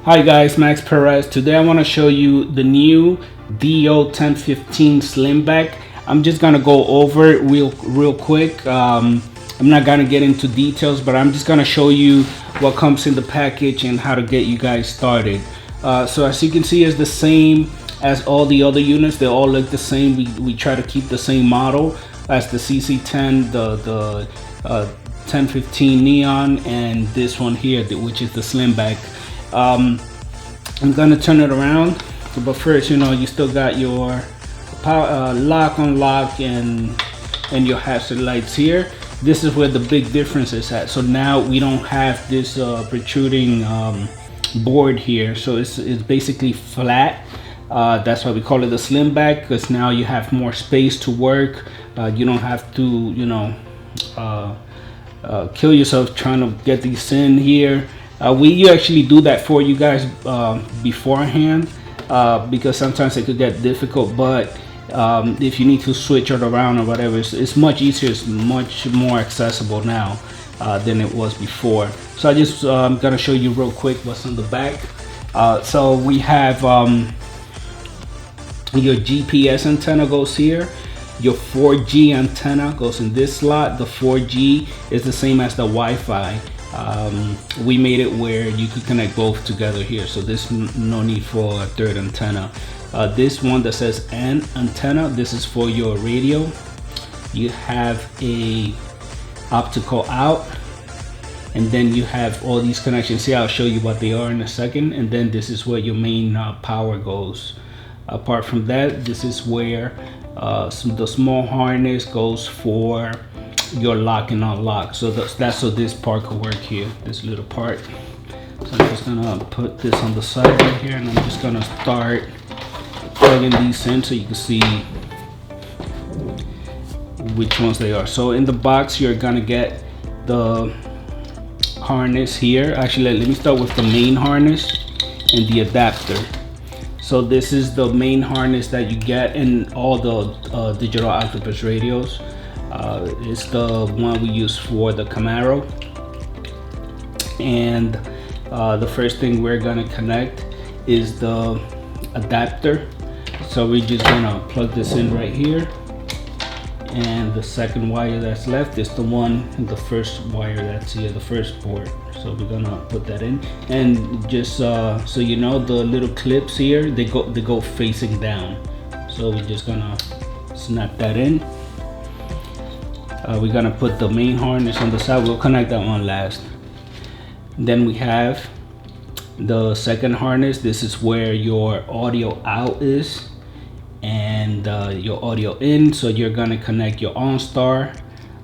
Hi guys, Max Perez. Today I want to show you the new DO1015 Slimback. I'm just gonna go over it real quick. I'm not gonna get into details, but I'm just gonna show you what comes in the package and how to get you guys started. So as you can see, it's the same as all the other units. They all look the same. We try to keep the same model as the CC10, the 1015 Neon, and this one here, which is the Slimback. I'm gonna turn it around, but first, you still got your power, lock, unlock, and your hazard lights here. This is where the big difference is at. So now we don't have this protruding board here, so it's basically flat. That's why we call it the Slimback, because now you have more space to work. You don't have to kill yourself trying to get these in here. We actually do that for you guys beforehand, because sometimes it could get difficult, but if you need to switch it around or whatever, it's much easier. It's much more accessible now than it was before. So I just I'm gonna show you real quick what's on the back. So we have your GPS antenna goes here. Your 4G antenna goes in this slot. The 4G is the same as the Wi-Fi. We made it where you could connect both together here, so there's no need for a third antenna. This one that says N antenna, this is for your radio. You have a optical out, and then you have all these connections here. I'll show you what they are in a second. And then this is where your main power goes. Apart from that, this is where the small harness goes for your lock and unlock. So that's so this part could work here, this little part. So I'm just gonna put this on the side right here, and I'm just gonna start plugging these in so you can see which ones they are. So in the box, you're gonna get the harness here. Actually, let me start with the main harness and the adapter. So this is the main harness that you get in all the digital octopus radios. It's the one we use for the Camaro. And the first thing we're gonna connect is the adapter. So we're just gonna plug this in right here. And the second wire that's left is the first wire that's here, the first port. So we're gonna put that in, and just so you know, the little clips here, they go facing down. So we're just gonna snap that in. We're gonna put the main harness on the side. We'll connect that one last. Then we have the second harness. This is where your audio out is and your audio in. So you're gonna connect your OnStar,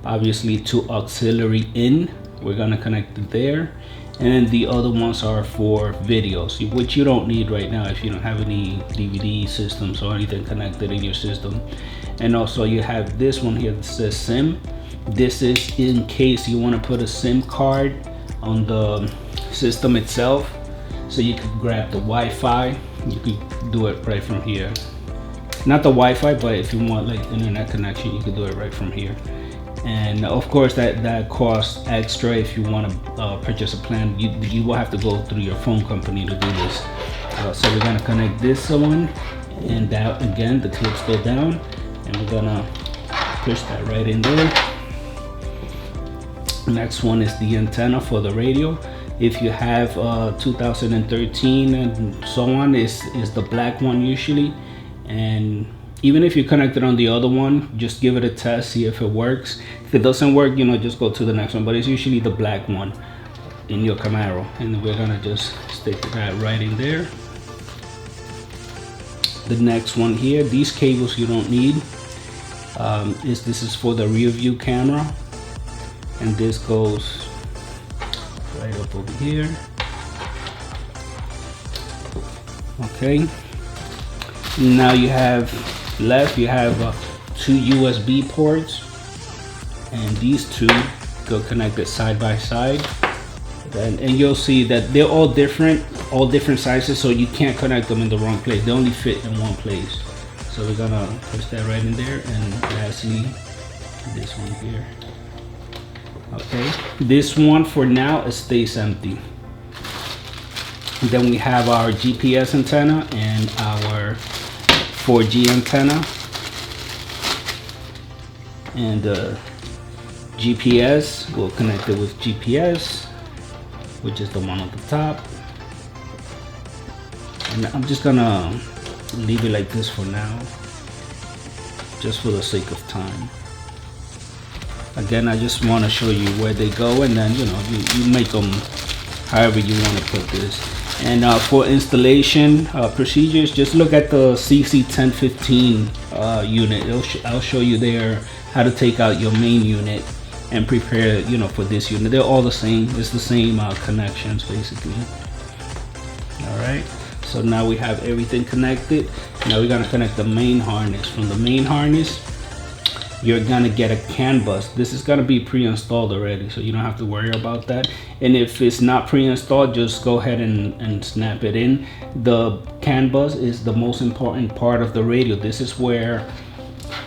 obviously, to auxiliary in. We're gonna connect it there. And then the other ones are for videos, which you don't need right now if you don't have any DVD systems or anything connected in your system. And also you have this one here that says SIM. This is in case you want to put a SIM card on the system itself, so you could grab the Wi-Fi. You could do it right from here. Not the Wi-Fi, but if you want like internet connection, you could do it right from here. And of course that costs extra. If you want to purchase a plan, you will have to go through your phone company to do this. So we're gonna connect this one, and that again, the clips go down, and we're gonna push that right in there. Next one is the antenna for the radio. If you have 2013 and so on, is the black one usually. And even if you connect it on the other one, just give it a test, see if it works. If it doesn't work, just go to the next one, but it's usually the black one in your Camaro. And we're gonna just stick that right in there. The next one here, these cables you don't need. This is for the rear view camera, and this goes right up over here. Okay, now you have two USB ports, and these two go connected side by side. And you'll see that they're all different sizes, so you can't connect them in the wrong place. They only fit in one place. So we're gonna push that right in there. And lastly, this one here. Okay, this one for now it stays empty. And then we have our GPS antenna and our 4G antenna. And the GPS, we'll connect it with GPS, which is the one on the top. And I'm just gonna leave it like this for now, just for the sake of time. Again, I just want to show you where they go, and then you make them however you want to put this. And for installation procedures, just look at the CC1015 unit. I'll show you there how to take out your main unit and prepare for this unit. They're all the same. It's the same connections basically. All right, so now we have everything connected. Now we're gonna connect the main harness. From the main harness, you're gonna get a CAN bus. This is gonna be pre-installed already, so you don't have to worry about that. And if it's not pre-installed, just go ahead and snap it in. The CAN bus is the most important part of the radio. This is where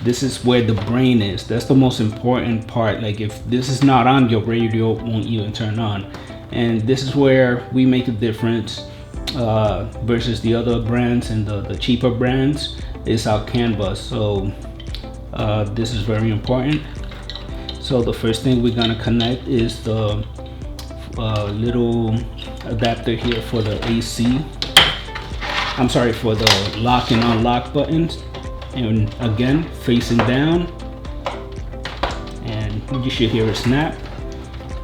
the brain is. That's the most important part. Like, if this is not on, your radio won't even turn on. And this is where we make a difference versus the other brands and the cheaper brands. Is our CAN bus. So this is very important. So the first thing we're gonna connect is the little adapter here for the AC. I'm sorry, for the lock and unlock buttons. And again, facing down, and you should hear a snap.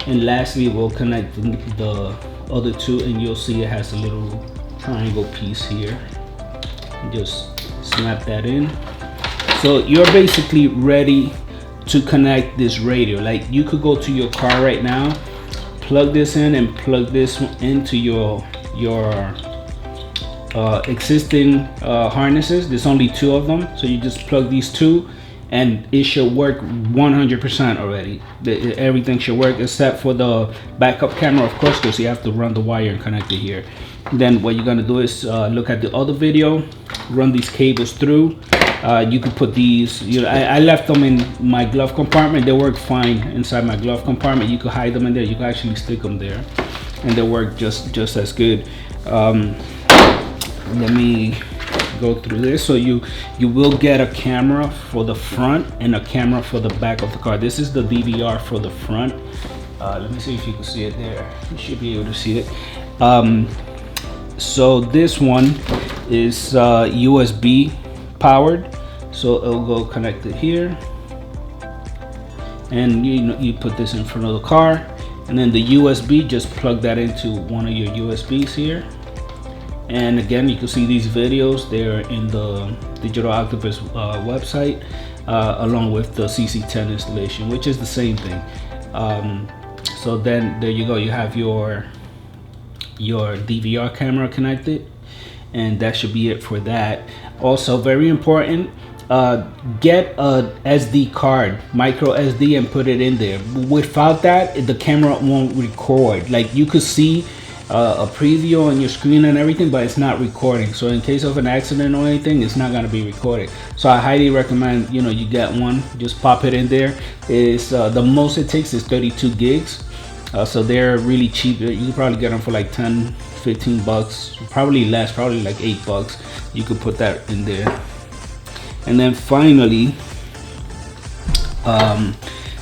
And lastly, we'll connect the other two, and you'll see it has a little triangle piece here. Just snap that in. So you're basically ready to connect this radio. Like, you could go to your car right now, plug this in, and plug this into your existing harnesses. There's only 2 of them, so you just plug these 2 and it should work 100% already. Everything should work except for the backup camera, of course, because you have to run the wire and connect it here. Then what you're gonna do is look at the other video, run these cables through. You could put these, I left them in my glove compartment. They work fine inside my glove compartment. You could hide them in there. You can actually stick them there and they work just as good. Let me go through this. So you will get a camera for the front and a camera for the back of the car. This is the DVR for the front. Let me see if you can see it there. You should be able to see it. So this one is USB powered, so it'll go connected here, and you put this in front of the car, and then the USB, just plug that into one of your USBs here. And again, you can see these videos. They're in the Digital Octopus website, along with the CC10 installation, which is the same thing. So then there you go. You have your DVR camera connected, and that should be it for that. Also, very important, get a SD card, micro SD, and put it in there. Without that, the camera won't record. Like, you could see a preview on your screen and everything, but it's not recording. So in case of an accident or anything, it's not going to be recorded. So I highly recommend you get one. Just pop it in there. It's the most it takes is 32 gigs. So they're really cheap. You can probably get them for like 10-15 bucks, probably less, probably like $8. You could put that in there. And then finally,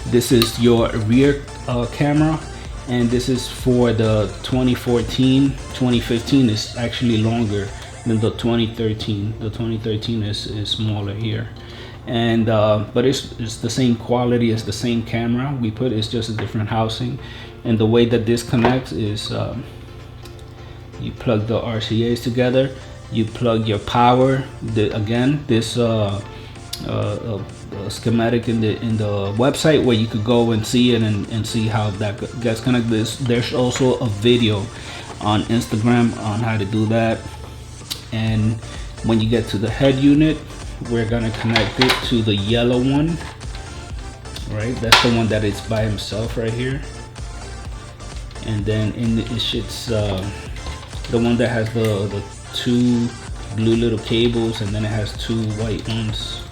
this is your rear camera, and this is for the 2014. 2015 is actually longer than the 2013. The 2013 is smaller here, and but it's the same quality as the same camera we put. It's just a different housing. And the way that this connects is you plug the RCAs together, you plug your power. Again, this schematic in the website where you could go and see it and see how that gets connected. There's also a video on Instagram on how to do that. And when you get to the head unit, we're gonna connect it to the yellow one, right? That's the one that is by himself right here. And then it's the one that has the 2 blue little cables, and then it has 2 white ones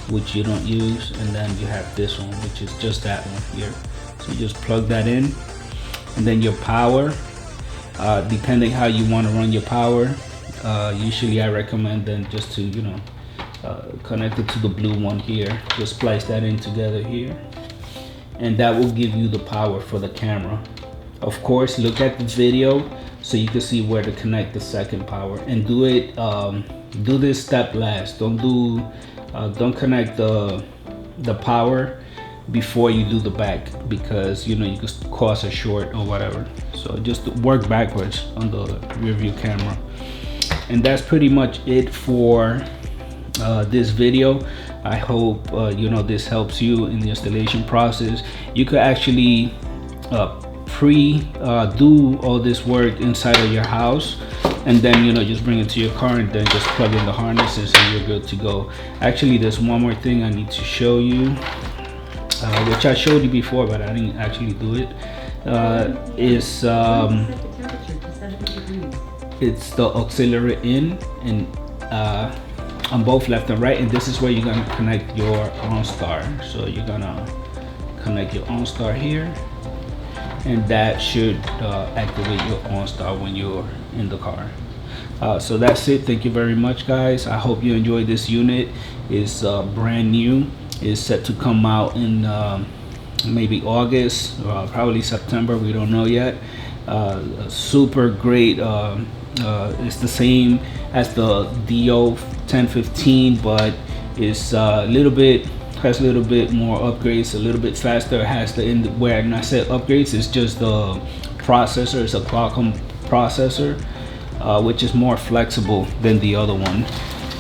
which you don't use, and then you have this one, which is just that one here. So you just plug that in, and then your power. depending how you want to run your power. Usually I recommend then just to, you know, connect it to the blue one here. Just splice that in together here, and that will give you the power for the camera. Of course, look at the video so you can see where to connect the second power, and do it do this step last. Don't connect the power before you do the back, because you know you could cause a short or whatever. So just work backwards on the rear view camera. And that's pretty much it for this video. I hope you know, this helps you in the installation process. You could actually do all this work inside of your house, and then, you know, just bring it to your car and then just plug in the harnesses and you're good to go. Actually, there's one more thing I need to show you, which I showed you before, but I didn't actually do it. It's the auxiliary in, and on both left and right, and this is where you're gonna connect your OnStar. So you're gonna connect your OnStar here, and that should activate your OnStar when you're in the car. So that's it. Thank you very much, guys. I hope you enjoyed this unit. It's brand new. It's set to come out in maybe August, probably September, we don't know yet. Super great. It's the same as the DO 1015, but it's a little bit, has a little bit more upgrades, a little bit faster. It has the, when I said upgrades, it's just the processor. It's a Qualcomm processor, which is more flexible than the other one,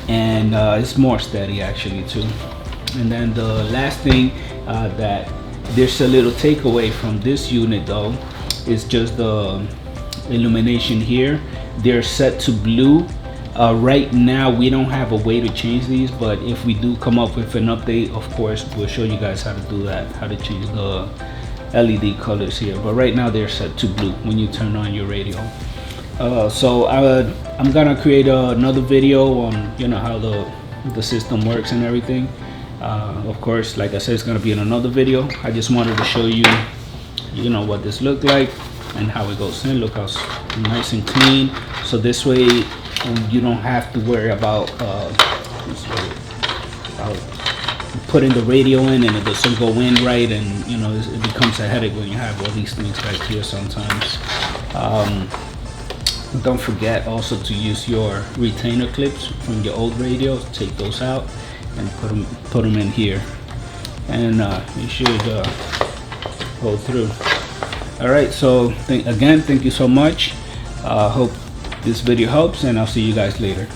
and it's more steady actually too. And then the last thing that there's a little takeaway from this unit though, is just the illumination here. They're set to blue. Right now we don't have a way to change these, but if we do come up with an update, of course we'll show you guys how to do that, how to change the LED colors here. But right now they're set to blue when you turn on your radio. So I'm gonna create another video on, you know, how the system works and everything. Of course, like I said, it's gonna be in another video. I just wanted to show you, you know, what this looked like and how it goes in. Look how nice and clean. So this way you don't have to worry about putting the radio in and it doesn't go in right, and you know, it becomes a headache when you have all these things back here sometimes. Don't forget also to use your retainer clips from your old radios. Take those out and put them in here, and you should go through. All right, so again, thank you so much. Hope this video helps, and I'll see you guys later.